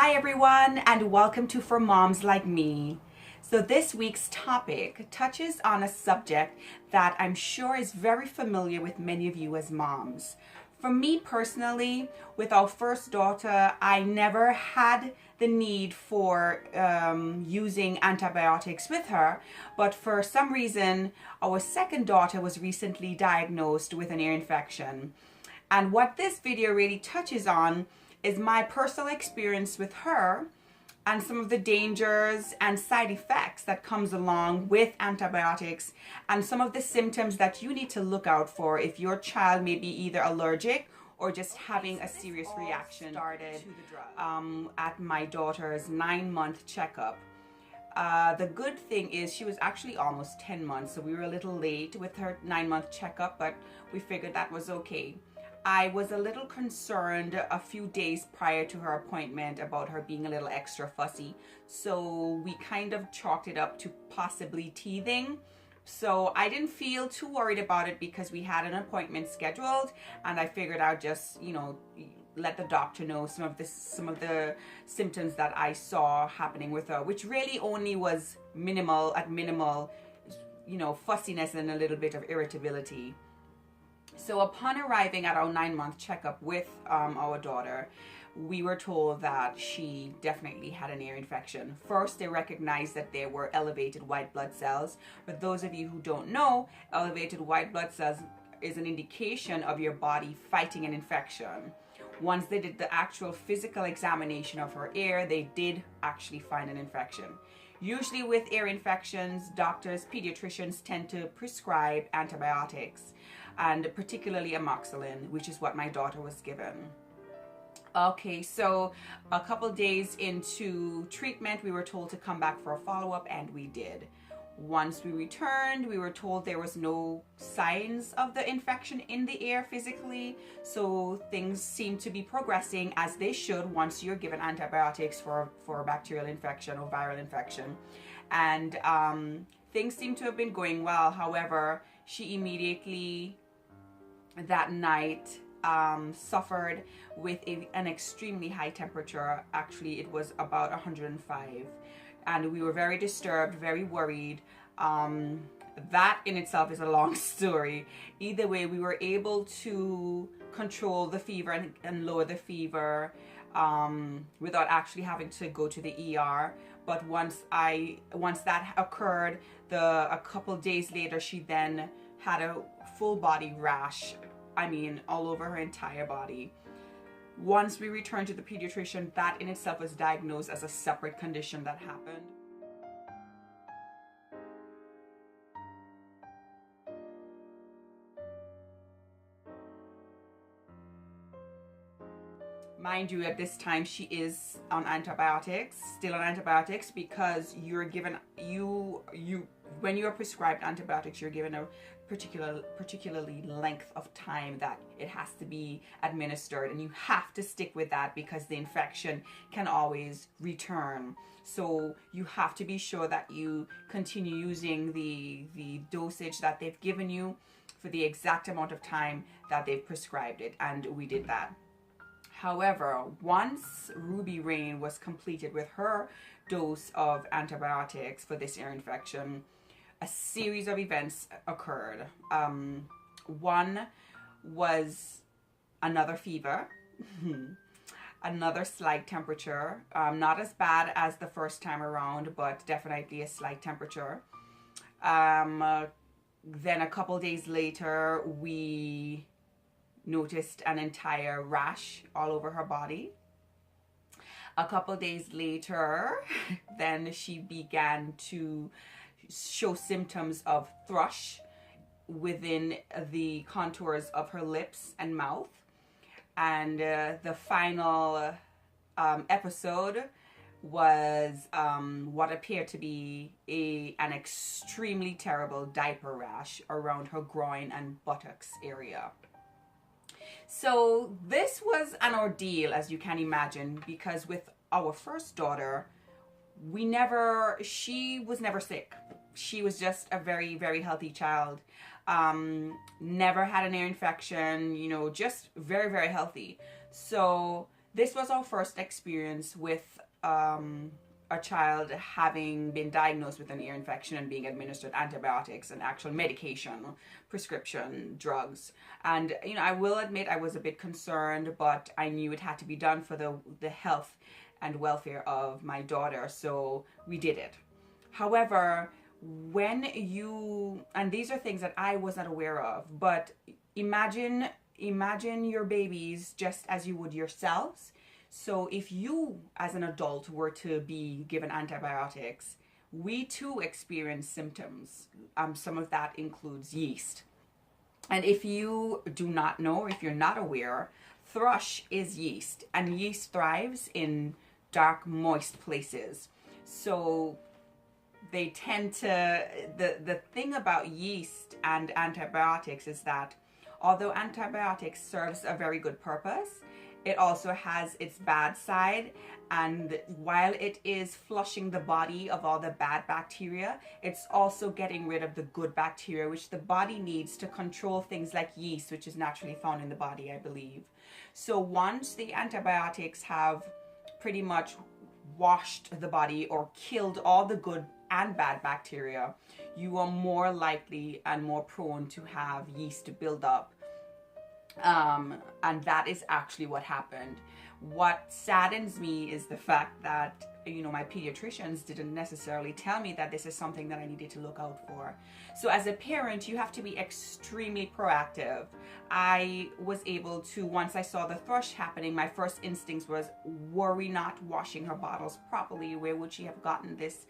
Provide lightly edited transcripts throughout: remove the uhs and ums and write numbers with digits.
Hi everyone, and welcome to For Moms Like Me. So this week's topic touches on a subject that I'm sure is very familiar with many of you as moms. For me personally, with our first daughter, I never had the need for using antibiotics with her, but for some reason, our second daughter was recently diagnosed with an ear infection. And what this video really touches on is my personal experience with her and some of the dangers and side effects that comes along with antibiotics and some of the symptoms that you need to look out for if your child may be either allergic or just having a serious reaction. Started to the drug. At my daughter's 9-month checkup. The good thing is she was actually almost 10 months, so we were a little late with her 9-month checkup, but we figured that was okay. I was a little concerned a few days prior to her appointment about her being a little extra fussy. So we kind of chalked it up to possibly teething. So I didn't feel too worried about it because we had an appointment scheduled, and I figured I'd just, let the doctor know some of the symptoms that I saw happening with her, which really only was minimal, fussiness and a little bit of irritability. So upon arriving at our 9-month checkup with our daughter, we were told that she definitely had an ear infection. First, they recognized that there were elevated white blood cells. For those of you who don't know, elevated white blood cells is an indication of your body fighting an infection. Once they did the actual physical examination of her ear, they did actually find an infection. Usually with ear infections, doctors, pediatricians tend to prescribe antibiotics, and particularly Amoxicillin, which is what my daughter was given. Okay, so a couple days into treatment, we were told to come back for a follow-up, and we did. Once we returned, we were told there was no signs of the infection in the ear physically, so things seem to be progressing as they should once you're given antibiotics for a bacterial infection or viral infection. And things seem to have been going well. However, she immediately that night suffered with an extremely high temperature. Actually, it was about 105, and we were very disturbed, very worried. That in itself is a long story. Either way, we were able to control the fever and lower the fever without actually having to go to the ER. But once that occurred, a couple days later, she then had a full body rash. All over her entire body. Once we returned to the pediatrician, that in itself was diagnosed as a separate condition that happened. Mind you, at this time she is on antibiotics, still on antibiotics, because you're given when you are prescribed antibiotics, you're given a particularly length of time that it has to be administered, and you have to stick with that because the infection can always return. So you have to be sure that you continue using the dosage that they've given you for the exact amount of time that they've prescribed it, and we did that. However, once Ruby Rain was completed with her dose of antibiotics for this ear infection, a series of events occurred. One was another fever, another slight temperature, not as bad as the first time around, but definitely a slight temperature. Then a couple days later, we noticed an entire rash all over her body. A couple days later, then she began to show symptoms of thrush within the contours of her lips and mouth. And the final episode was what appeared to be an extremely terrible diaper rash around her groin and buttocks area. So this was an ordeal, as you can imagine, because with our first daughter, she was never sick. She was just a very, very healthy child. Never had an ear infection, just very, very healthy. So this was our first experience with a child having been diagnosed with an ear infection and being administered antibiotics and actual medication, prescription drugs. And, you know, I will admit I was a bit concerned, but I knew it had to be done for the health and welfare of my daughter, so we did it. However, when you, and these are things that I was not aware of, but imagine your babies just as you would yourselves. So if you as an adult were to be given antibiotics, we too experience symptoms. Some of that includes yeast. And if you do not know, or if you're not aware, thrush is yeast, and yeast thrives in dark, moist places. So they tend to, the thing about yeast and antibiotics is that although antibiotics serves a very good purpose, it also has its bad side. And while it is flushing the body of all the bad bacteria, it's also getting rid of the good bacteria, which the body needs to control things like yeast, which is naturally found in the body, I believe. So once the antibiotics have pretty much washed the body or killed all the good and bad bacteria, you are more likely and more prone to have yeast to build up. And that is actually what happened. What saddens me is the fact that, you know, my pediatricians didn't necessarily tell me that this is something that I needed to look out for. So as a parent, you have to be extremely proactive. I was able to, once I saw the thrush happening, my first instincts was, were we not washing her bottles properly? Where would she have gotten this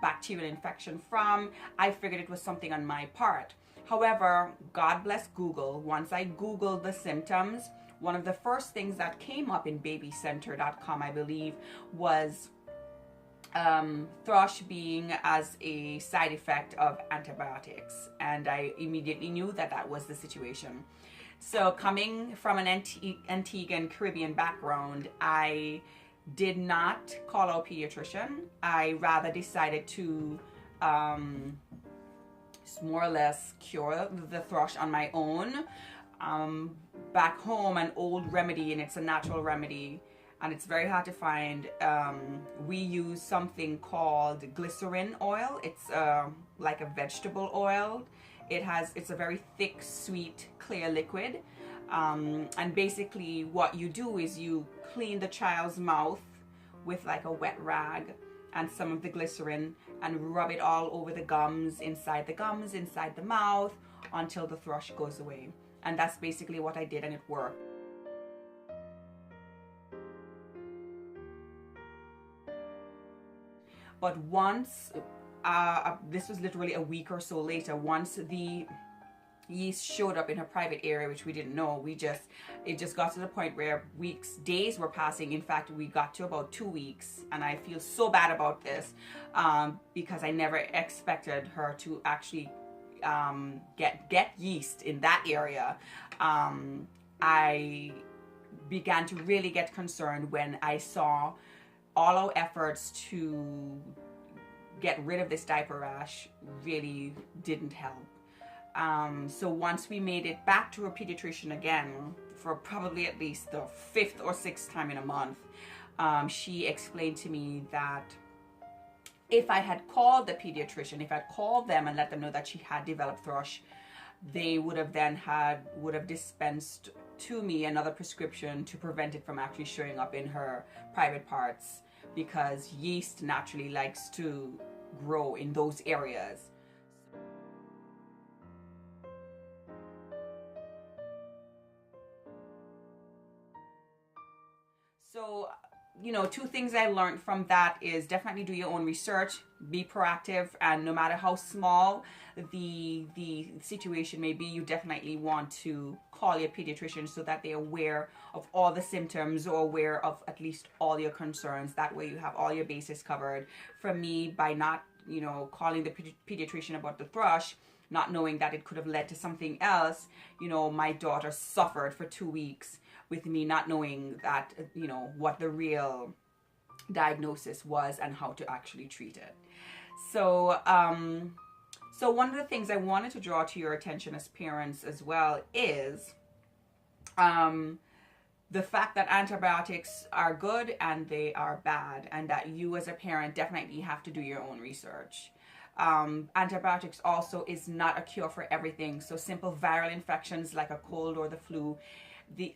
bacterial infection from? I figured it was something on my part. However, God bless Google. Once I Googled the symptoms, one of the first things that came up in babycenter.com, I believe, was thrush being as a side effect of antibiotics. And I immediately knew that that was the situation. So coming from an Antigua and Caribbean background, I did not call our pediatrician. I rather decided to more or less cure the thrush on my own. Back home, an old remedy, and it's a natural remedy, and it's very hard to find. We use something called glycerin oil. It's like a vegetable oil. It's a very thick, sweet, clear liquid. And basically what you do is you clean the child's mouth with like a wet rag and some of the glycerin and rub it all over the gums, inside the mouth, until the thrush goes away. And that's basically what I did, and it worked. But once, this was literally a week or so later, once the yeast showed up in her private area, which we didn't know, it just got to the point where days were passing. In fact, we got to about 2 weeks, and I feel so bad about this because I never expected her to actually get yeast in that area. I began to really get concerned when I saw all our efforts to get rid of this diaper rash really didn't help. So once we made it back to a pediatrician again, for probably at least the 5th or 6th time in a month, she explained to me that if I had called the pediatrician, if I'd called them and let them know that she had developed thrush, they would have dispensed to me another prescription to prevent it from actually showing up in her private parts, because yeast naturally likes to grow in those areas. So, you know, 2 things I learned from that is definitely do your own research, be proactive, and no matter how small the situation may be, you definitely want to call your pediatrician so that they're aware of all the symptoms or aware of at least all your concerns. That way you have all your bases covered. For me, by not, you know, calling the pediatrician about the thrush, not knowing that it could have led to something else, you know, my daughter suffered for 2 weeks with me not knowing that, you know, what the real diagnosis was and how to actually treat it. So, so one of the things I wanted to draw to your attention as parents as well is, the fact that antibiotics are good and they are bad, and that you as a parent definitely have to do your own research. Antibiotics also is not a cure for everything. So simple viral infections like a cold or the flu, the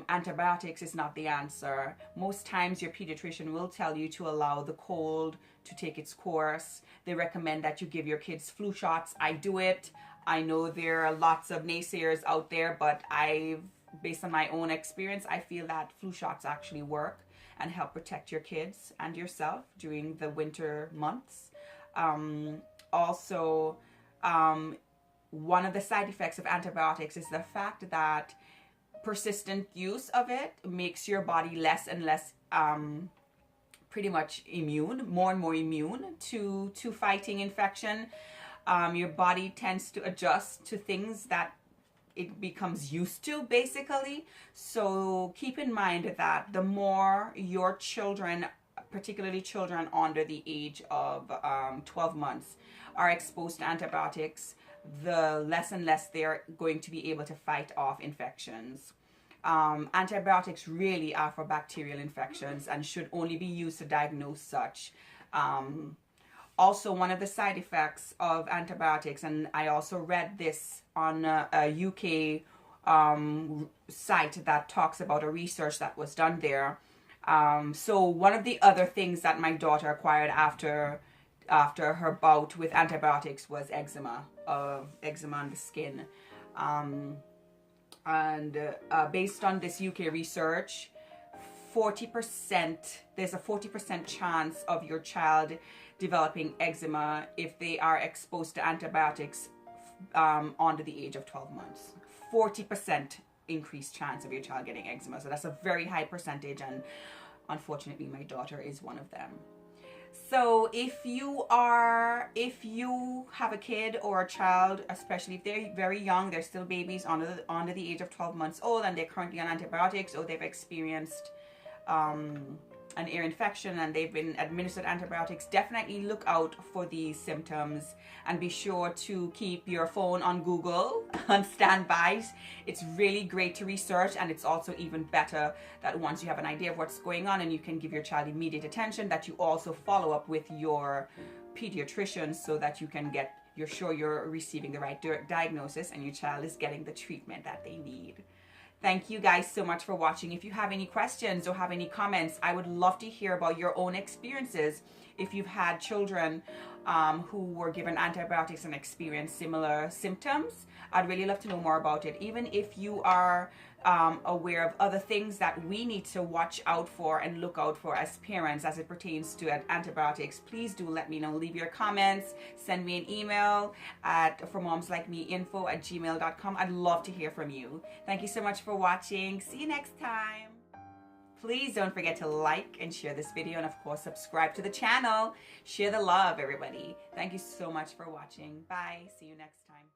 antibiotics is not the answer. Most times your pediatrician will tell you to allow the cold to take its course. They recommend that you give your kids flu shots. I do it. I know there are lots of naysayers out there, but based on my own experience, I feel that flu shots actually work and help protect your kids and yourself during the winter months. Also, one of the side effects of antibiotics is the fact that persistent use of it makes your body less and less pretty much immune, more and more immune to fighting infection. Your body tends to adjust to things that it becomes used to, basically. So keep in mind that the more your children, particularly children under the age of 12 months, are exposed to antibiotics, the less and less they're going to be able to fight off infections. Antibiotics really are for bacterial infections and should only be used to diagnose such. Also, one of the side effects of antibiotics, and I also read this on a UK site that talks about a research that was done there. So one of the other things that my daughter acquired after her bout with antibiotics was eczema on the skin. Based on this UK research, there's a 40% chance of your child developing eczema if they are exposed to antibiotics under the age of 12 months. 40% increased chance of your child getting eczema. So that's a very high percentage, and unfortunately my daughter is one of them. So if you have a kid or a child, especially if they're very young, they're still babies under the age of 12 months old, and they're currently on antibiotics, or they've experienced an ear infection and they've been administered antibiotics, definitely look out for these symptoms and be sure to keep your phone on Google on standby. It's really great to research, and it's also even better that once you have an idea of what's going on and you can give your child immediate attention, that you also follow up with your pediatrician so that you're sure you're receiving the right diagnosis and your child is getting the treatment that they need. Thank you guys so much for watching. If you have any questions or have any comments, I would love to hear about your own experiences. If you've had children who were given antibiotics and experienced similar symptoms, I'd really love to know more about it. Even if you are aware of other things that we need to watch out for and look out for as parents as it pertains to antibiotics, please do let me know. Leave your comments, send me an email at formomslikemeinfo@gmail.com. I'd love to hear from you. Thank you so much for watching. See you next time. Please don't forget to like and share this video, and of course subscribe to the channel. Share the love, everybody. Thank you so much for watching. Bye. See you next time.